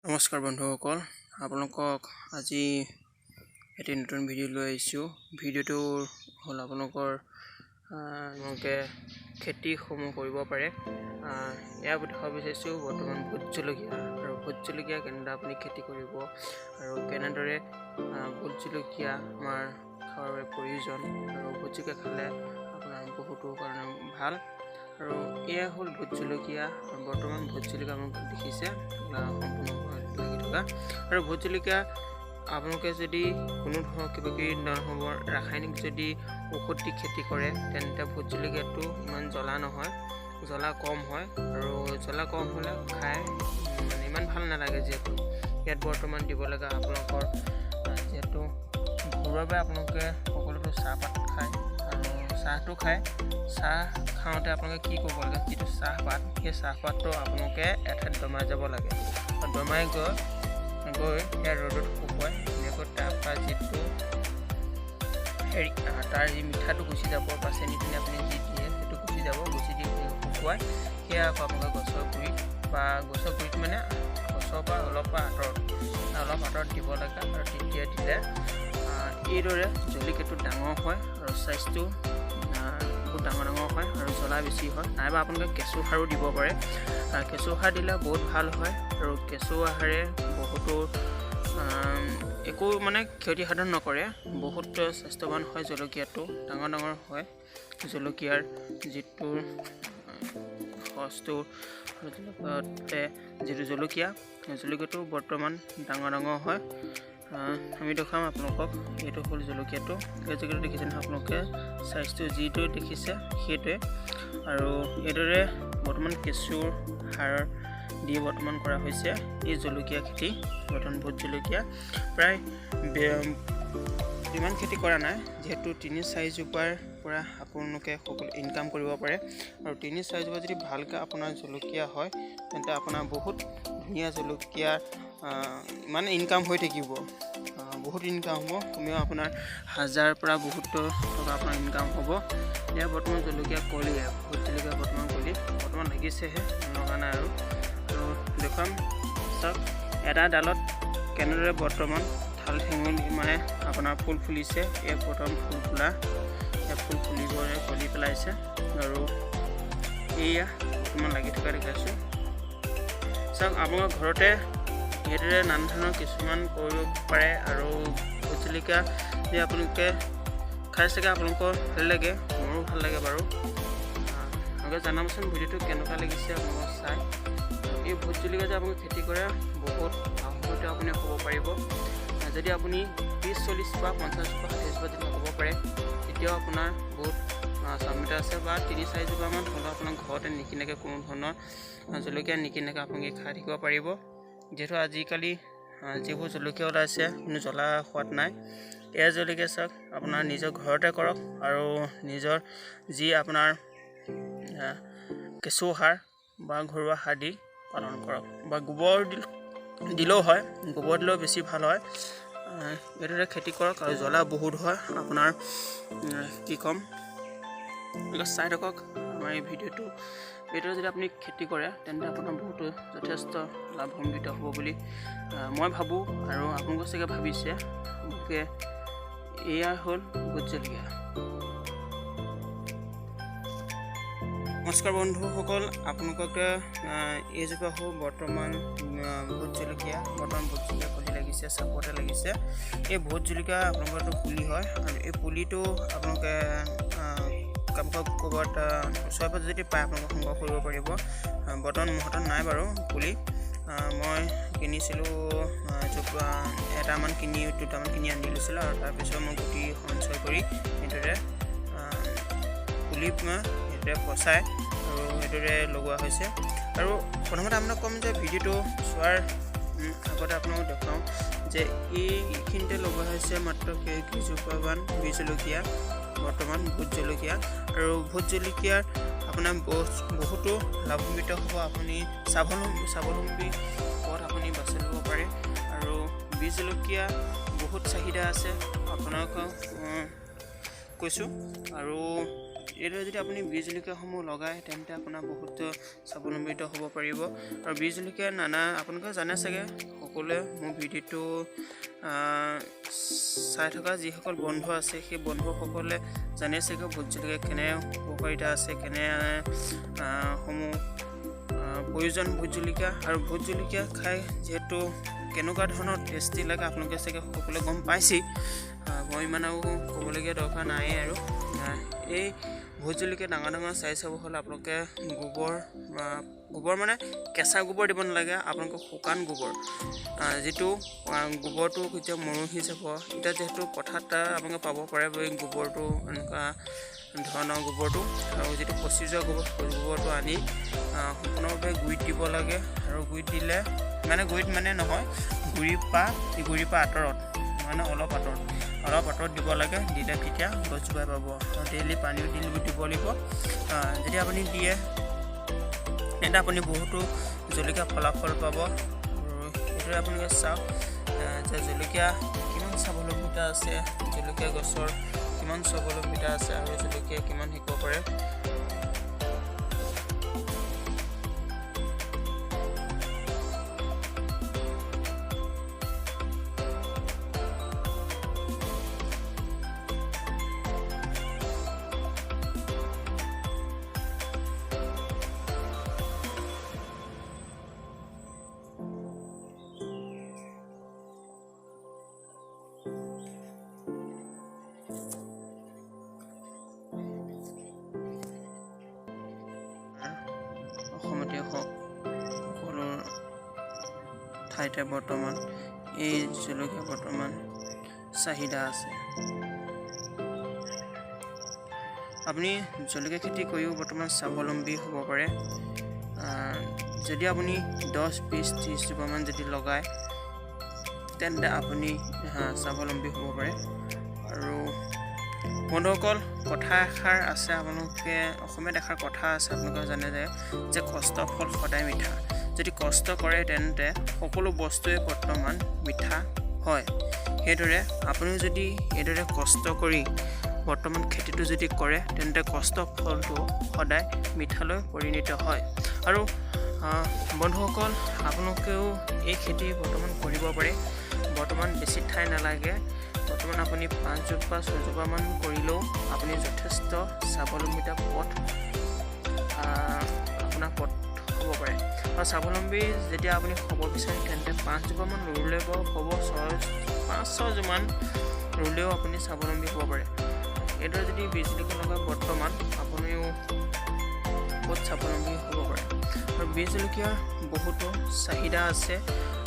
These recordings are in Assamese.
নমস্কাৰ বন্ধুসকল, আপোনালোকক আজি এটি নতুন ভিডিঅ' লৈ আহিছোঁ। ভিডিঅ'টো হ'ল আপোনালোকে খেতিসমূহ কৰিব পাৰে। ইয়াৰ দেখাব বিচাৰিছোঁ বৰ্তমান ভোট জলকীয়া আৰু ভোট জলকীয়া কেনেদৰে আপুনি খেতি কৰিব আৰু কেনেদৰে ভোট জলকীয়া আমাৰ খাবৰ বাবে প্ৰয়োজন আৰু ভোট জলকীয়া খালে আপোনাৰ বহুতো কাৰণে ভাল। আৰু এয়া হ'ল ভোট জলকীয়া। বৰ্তমান ভোট জলকীয়া আপোনালোকে দেখিছে সম্পূৰ্ণ লাগি থকা। আৰু ভোট জলকীয়া আপোনালোকে যদি কোনো ধৰণৰ কিবাকিবি নহ'ব ৰাসায়নিক যদি ঔষধ দি খেতি কৰে তেন্তে ভোট জলকীয়াটো ইমান জ্বলা নহয়, জ্বলা কম হয়। আৰু জ্বলা কম হ'লে খাই ইমান ভাল নালাগে। যিহেতু ইয়াত বৰ্তমান দিব লগা আপোনালোকৰ যিহেতু ঘৰুৱাভাৱে আপোনালোকে সকলোতো চাহপাত খায় আৰু চাহটো খায়। চাহ খাওঁতে আপোনালোকে কি কৰিব লাগে, যিটো চাহপাত সেই চাহপাতটো আপোনালোকে এঠাইত দমাই যাব লাগে। দমাই গৈ ইয়াৰ ৰ'দত শুকুৱাই ধুনীয়াকৈ তাৰপৰা যিটো তাৰ যি মিঠাটো গুচি যাব বা চেনি পিনি আপুনি যি দিয়ে সেইটো গুচি যাব। গুচি দি শুকুৱাই সেয়া আকৌ আপোনালোকে গছৰ গুৰিত বা গছৰ গুৰিত মানে গছৰ পৰা অলপ আঁতৰত দিব লাগে। আৰু তেতিয়া দিলে এইদৰে জলকীয়াটো ডাঙৰ হয় আৰু চাইজটো বহুত ডাঙৰ হয় আৰু জ্বলা বেছি হয়। নাইবা আপোনালোকে কেঁচু সাৰো দিব পাৰে। কেঁচু সাৰ দিলে বহুত ভাল হয় আৰু কেঁচু সাৰে বহুতো একো ক্ষতি সাধন নকৰে, বহুত স্বাস্থ্যৱান হয়। জলকীয়াটো ডাঙৰ হয়। জলকীয়াৰ যিটো সচটো যিটো জলকীয়াটো বৰ্তমান ডাঙৰ হয়। আমি দেখাম আপোনালোকক। এইটো হ'ল জলকীয়াটো। এই জলকীয়াটো দেখিছে নহয় আপোনালোকে, চাইজটো যিটো দেখিছে সেইটোৱে। আৰু এইদৰে বৰ্তমান কেঁচুৰ সাৰ দি বৰ্তমান কৰা হৈছে এই জলকীয়া খেতি। বৰ্তমান ভোট জলকীয়া প্ৰায় ইমান খেতি কৰা নাই, যিহেতু 3-4 জোপাৰ পৰা আপোনালোকে সকলো ইনকাম কৰিব পাৰে। আৰু 3-4 জোপা যদি ভালকৈ আপোনাৰ জলকীয়া হয় তেন্তে আপোনাৰ বহুত ধুনীয়া জলকীয়া ইনকাম হৈ থাকিব। বহুত ইনকাম হ'ব, কমেও আপোনাৰ 1000 পৰা বহুত টকা আপোনাৰ ইনকাম হ'ব। এতিয়া বৰ্তমান জলকীয়া কলি, ভোট জলকীয়া বৰ্তমান লাগিছেহে, লগা নাই। আৰু দেখুৱাম চাওক এটা ডালত কেনেদৰে বৰ্তমান ঠাল ঠেঙুলি আপোনাৰ ফুল ফুলিছে। এই প্ৰথম ফুল ফুলিবৰে কলি পেলাইছে আৰু এয়া বৰ্তমান লাগি থকা দেখাইছোঁ। চাওক আপোনালোকৰ ঘৰতে এইদৰে নানা ধৰণৰ কিছুমান কৰিব পাৰে। আৰু ভোট জলকীয়া যদি আপোনালোকে খাই চাগে আপোনালোকৰ ভাল লাগে, মোৰো ভাল লাগে বাৰু। আপোনালোকে জনাবচোন ভিডিঅ'টো কেনেকুৱা লাগিছে আপোনালোকক চাই। এই ভোট জলকীয়া যে আপোনালোকে খেতি কৰে বহুত লাভৱান আপুনি হ'ব পাৰিব। যদি আপুনি 30-40 বা 50 বা 60 জোপা যদি হ'ব পাৰে তেতিয়াও আপোনাৰ বহুত চামিতা আছে। বা 3-4 জোপামান হ'লেও আপোনাৰ ঘৰতে নিকিনাকৈ কোনো ধৰণৰ জলকীয়া নিকিনাকৈ আপুনি খাই থাকিব পাৰিব। যিহেতু আজিকালি যিবোৰ জলকীয়া ওলাইছে কোনো জ্বলা সোৱাদ নাই। এয়া জলকীয়া চাওক আপোনাৰ নিজৰ ঘৰতে কৰক আৰু নিজৰ যি আপোনাৰ কেঁচু সাৰ বা ঘৰুৱা সাৰ দি পালন কৰক, বা গোবৰ দিলেও হয়, গোবৰ দিলেও বেছি ভাল হয়। এইদৰে খেতি কৰক আৰু জ্বলা বহুত হয় আপোনাৰ কি ক'ম, চাই থাকক আমাৰ এই ভিডিঅ'টো। এইদৰে যদি আপুনি খেতি কৰে তেন্তে আপোনাৰ বহুতো যথেষ্ট লাভান্বিত হ'ব বুলি মই ভাবোঁ আৰু আপোনালোকে চাগে ভাবিছে। গতিকে এয়া হ'ল ভোট জলকীয়া। নমস্কাৰ বন্ধুসকল, আপোনালোকক এইজোপা হ'ল বৰ্তমান ভোট জলকীয়া। কলি লাগিছে, চাপতে লাগিছে। এই ভোট জলকীয়া আপোনালোকৰটো পুলি হয় আৰু এই পুলিটো আপোনালোকে ক'ৰবাত ওচৰে পাজৰে যদি পায় আপোনালোকে সংগ্ৰহ কৰিব পাৰিব। বৰ্তমান মোৰ হাতত নাই বাৰু পুলি। মই কিনিছিলোঁ দুটামান কিনি আনি লৈছিলোঁ আৰু তাৰপিছত মই গুটি সঞ্চয় কৰি এইদৰে পুলি এইদৰে পচাই আৰু এইদৰে লগোৱা হৈছে। আৰু প্ৰথমতে আপোনাক ক'ম যে ভিডিঅ'টো চোৱাৰ আগতে আপোনাক দেখাওঁ যে এইখিনিতে লগোৱা হৈছে মাত্ৰ কেইজোপামান বীজ জলকীয়া, বৰ্তমান ভোট জলকীয়া। আৰু ভোট জলকীয়াৰ আপোনাৰ বহুতো লাভান্বিত হ'ব। আপুনি স্বাৱলম্বী পথ আপুনি বাছি ল'ব পাৰে। আৰু বীজ জলকীয়া বহুত চাহিদা আছে আপোনালোকক কৈছোঁ। আৰু এইদৰে যদি আপুনি বীজ জলকীয়াসমূহ লগায় তেন্তে আপোনাৰ বহুত স্বাৱলম্বিত হ'ব পাৰিব। আৰু বীজ জলকীয়া নানা আপোনালোকে জানে চাগে, সকলোৱে মোৰ ভিডিঅ'টো চাই থকা যিসকল বন্ধু আছে সেই বন্ধুসকলে জানে চাগে ভোট জলকীয়া কেনে উপকাৰিতা আছে, কেনে সমূহ প্ৰয়োজন ভোট জলকীয়া। আৰু ভোট জলকীয়া খাই যিহেতু কেনেকুৱা ধৰণৰ টেষ্টি লাগে আপোনালোকে চাগে সকলোৱে গম পাইছেই, মই ইমান আৰু ক'বলগীয়া দৰকাৰ নাই। আৰু এই ভোট জলকীয়া ডাঙৰ ডাঙৰ চাইজ হ'ব হ'লে আপোনালোকে গোবৰ মানে কেঁচা গোবৰ দিব নালাগে, আপোনালোকে শুকান গোবৰ, যিটো গোবৰটো যেতিয়া মৰহি যাব, এতিয়া যিহেতু পথাৰত আপোনালোকে পাব পাৰে এই গোবৰটো, এনেকুৱা ধৰণৰ গোবৰটো, আৰু যিটো পচি যোৱা গোবৰটো আনি সম্পূৰ্ণভাৱে গুৰিত দিব লাগে। আৰু গুৰিত দিলে গুৰিত নহয়, গুৰিৰ পৰা আঁতৰত, মানে অলপ আঁতৰত দিব লাগে, দিলে তেতিয়া গছজোপাই পাব। আৰু ডেইলি পানীও দিব লাগিব। যদি আপুনি দিয়ে তেন্তে আপুনি বহুতো জলকীয়া ফলাফল পাব। আৰু এইদৰে আপোনালোকে চাওক যে জলকীয়া কিমান স্বাৱলম্বিতা আছে, জলকীয়া গছৰ কিমান স্বাৱলম্বিতা আছে, আৰু জলকীয়া কিমান শিকিব পাৰে। অসমতে হওক সকলো ঠাইতে বৰ্তমান এই জলকীয়া চাহিদা আছে। আপুনি জলকীয়া খেতি কৰিও বৰ্তমান স্বাৱলম্বী হ'ব পাৰে। যদি আপুনি 10, 20, 30 জোপামান যদি লগায় তেন্তে আপুনি স্বাৱলম্বী হ'ব পাৰে। আৰু বন্ধুসকল, কথা এষাৰ আছে, আপোনালোকে অসমীয়াত এষাৰ কথা আছে, আপোনালোকে জানে যে কষ্টৰ ফল সদায় মিঠা। যদি কষ্ট কৰে তেন্তে সকলো বস্তুৱে বৰ্তমান মিঠা হয়। সেইদৰে আপুনিও যদি এইদৰে কষ্ট কৰি বৰ্তমান খেতিটো যদি কৰে তেন্তে কষ্টৰ ফলটো সদায় মিঠালৈ পৰিণত হয়। আৰু বন্ধুসকল, আপোনালোকেও এই খেতি বৰ্তমান কৰিব পাৰে। বৰ্তমান বেছি ঠাই নালাগে, বৰ্তমান আপুনি 5 জোপা 6 জোপামান কৰিলেও আপুনি যথেষ্ট স্বাৱলম্বিতা আপোনাৰ পথ হ'ব পাৰে। আৰু স্বাৱলম্বী যেতিয়া আপুনি হ'ব বিচাৰে তেন্তে 5 জোপামান ৰুলে হ'ব, 5-6 জোপামান ৰুলেও আপুনি স্বাৱলম্বী হ'ব পাৰে। এইদৰে যদি বীজ জলকীয়া লগাই বৰ্তমান আপুনিও বহুত স্বাৱলম্বী হ'ব পাৰে। আৰু বীজ জলকীয়াৰ বহুতো চাহিদা আছে,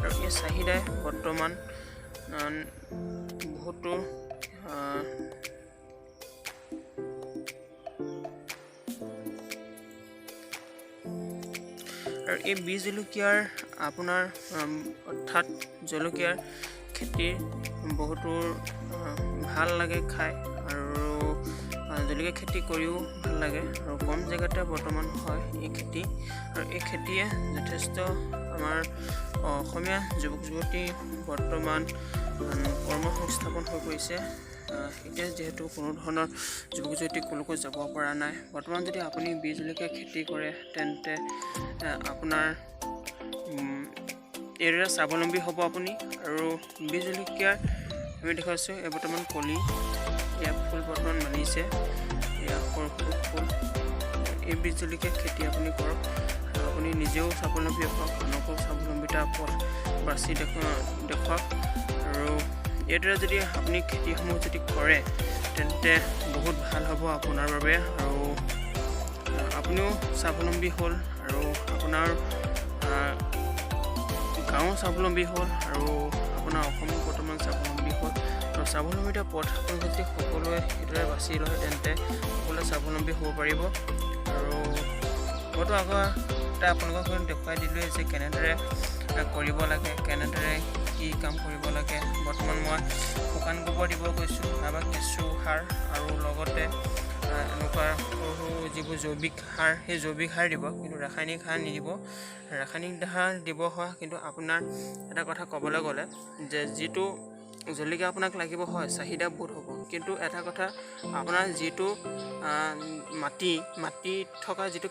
আৰু এই চাহিদাই বৰ্তমান বহুতো আৰু এই বীজ জলকীয়াৰ আপোনাৰ অৰ্থাৎ জলকীয়াৰ খেতিৰ বহুতো ভাল লাগে খাই, আৰু জলকীয়া খেতি কৰিও ভাল লাগে। আৰু কম জেগাতে বৰ্তমান হয় এই খেতি, আৰু এই খেতিয়ে যথেষ্ট আমাৰ অসমীয়া যুৱক যুৱতী বৰ্তমান কৰ্মসংস্থাপন হৈ পৰিছে। এতিয়া যিহেতু কোনো ধৰণৰ যুৱক যুৱতী কলৈকো যাব পৰা নাই, বৰ্তমান যদি আপুনি বীজ জলকীয়া খেতি কৰে তেন্তে আপোনাৰ এইদৰে স্বাৱলম্বী হ'ব আপুনি। আৰু বীজ জলকীয়াৰ আমি দেখাইছোঁ এই বৰ্তমান কলি, এয়া ফুল বৰ্তমান মানিছে, এয়া সৰু সৰু ফুল। এই বীজ জলকীয়া খেতি আপুনি কৰক, আপুনি নিজেও স্বাৱলম্বী হওক, আনকো স্বাৱলম্বিতাৰ পথ বাছি দেখুৱাওক। আৰু এইদৰে যদি আপুনি খেতিসমূহ যদি কৰে তেন্তে বহুত ভাল হ'ব আপোনাৰ বাবে, আৰু আপুনিও স্বাৱলম্বী হ'ল, আৰু আপোনাৰ গাঁও স্বাৱলম্বী হ'ল, আৰু আপোনাৰ অসমো বৰ্তমান স্বাৱলম্বী হ'ল। আৰু স্বাৱলম্বিতাৰ পথ আপুনি যদি সকলোৱে এইদৰে বাছি লয় তেন্তে সকলোৱে স্বাৱলম্বী হ'ব পাৰিব। আৰু মইতো আগতে আপোনালোকক দেখুৱাই দিলোঁৱেই যে কেনেদৰে কৰিব লাগে, কেনেদৰে কি কাম কৰিব লাগে। বৰ্তমান মই শুকান গোবৰ দিব গৈছোঁ, নাইবা কেঁচু সাৰ, আৰু লগতে এনেকুৱা সৰু সৰু যিবোৰ জৈৱিক সাৰ, সেই জৈৱিক সাৰ দিব, কিন্তু ৰাসায়নিক সাৰ নিদিব। ৰাসায়নিক সাৰ দিব হয়, কিন্তু আপোনাৰ এটা কথা ক'বলৈ গ'লে যে যিটো জলকীয়া আপোনাক লাগিব হয় চাহিদা বহুত হ'ব, কিন্তু এটা কথা আপোনাৰ যিটো মাটিত থকা যিটো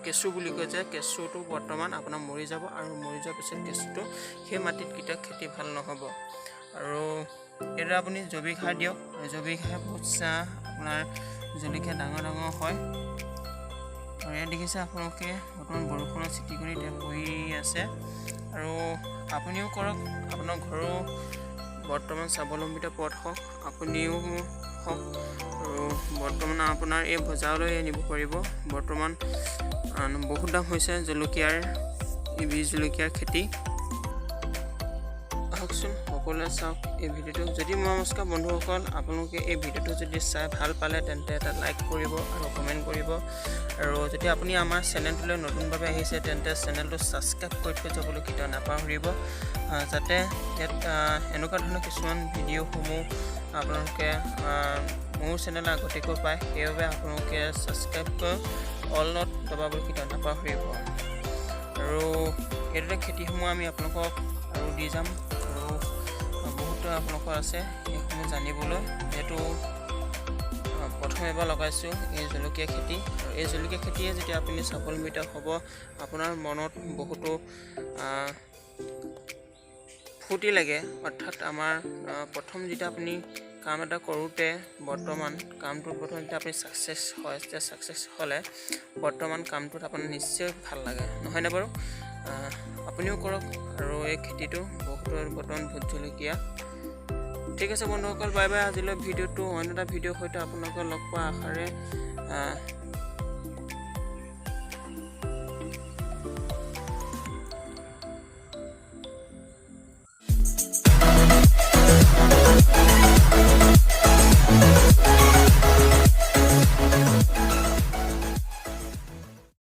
কেঁচু বুলি কয় যে কেঁচুটো বৰ্তমান আপোনাৰ মৰি যাব, আৰু মৰি যোৱাৰ পিছত কেঁচুটো সেই মাটিত কেতিয়াও খেতি ভাল নহ'ব। আৰু এইদৰে আপুনি জৈৱিক সাৰ দিয়ক, জৈৱিক সাৰ বহুত আপোনাৰ জলকীয়া ডাঙৰ হয়। আৰু ইয়াত দেখিছে আপোনালোকে বৰ্তমান বৰষুণৰ চিটি কৰি এতিয়া পৰি আছে, আৰু আপুনিও কৰক, আপোনাৰ ঘৰো বৰ্তমান স্বাৱলম্বিত পথ হওক, আপুনিও হওক, আৰু বৰ্তমান আপোনাৰ এই বজাৰলৈ আনিব পাৰিব। বৰ্তমান বহুত দাম হৈছে জলকীয়াৰ, এই বীজ জলকীয়াৰ খেতি। আহকচোন সকলোৱে চাওক এই ভিডিঅ'টো। যদি নমস্কাৰ বন্ধুসকল, আপোনালোকে এই ভিডিঅ'টো যদি চাই ভাল পালে তেন্তে এটা লাইক কৰিব আৰু কমেণ্ট কৰিব, আৰু যদি আপুনি আমাৰ চেনেলটোলৈ নতুনভাৱে আহিছে তেন্তে চেনেলটো ছাবস্ক্ৰাইব কৰি থৈ যাবলৈ কেতিয়াও নাপাহৰিব, যাতে ইয়াত এনেকুৱা ধৰণৰ কিছুমান ভিডিঅ'সমূহ আপোনালোকে মোৰ চেনেলত আগতীয়াকৈ পায়। সেইবাবে আপোনালোকে ছাবস্ক্ৰাইব কৰি অলত দবাবলৈ কেতিয়াও নাপাহৰিব। আৰু এইদৰে খেতিসমূহ আমি আপোনালোকক আৰু দি যাম, আৰু বহুতো আপোনালোকৰ আছে সেইসমূহ জানিবলৈ। যিহেতু প্ৰথম এবাৰ লগাইছোঁ এই জলকীয়া খেতি, আৰু এই জলকীয়া খেতিয়ে যেতিয়া আপুনি স্বাৱলম্বিত হ'ব, আপোনাৰ মনত বহুতো ফূৰ্তি লাগে। অৰ্থাৎ আমাৰ প্ৰথম যেতিয়া আপুনি কাম এটা কৰোঁতে বৰ্তমান কামটোত প্ৰথম যেতিয়া আপুনি ছাকচেছ হয়, তেতিয়া ছাকচেছ হ'লে বৰ্তমান কামটোত আপোনাৰ নিশ্চয় ভাল লাগে, নহয়নে বাৰু? আপুনিও কৰক, আৰু এই খেতিটো বহুতো বৰ্তমান ভোট জলকীয়া। ঠিক আছে বন্ধুসকল, বাই বাই। আজিলৈ ভিডিঅ'টো অন্য এটা ভিডিঅ'ৰ সৈতে আপোনালোকক লগ পোৱা আশাৰে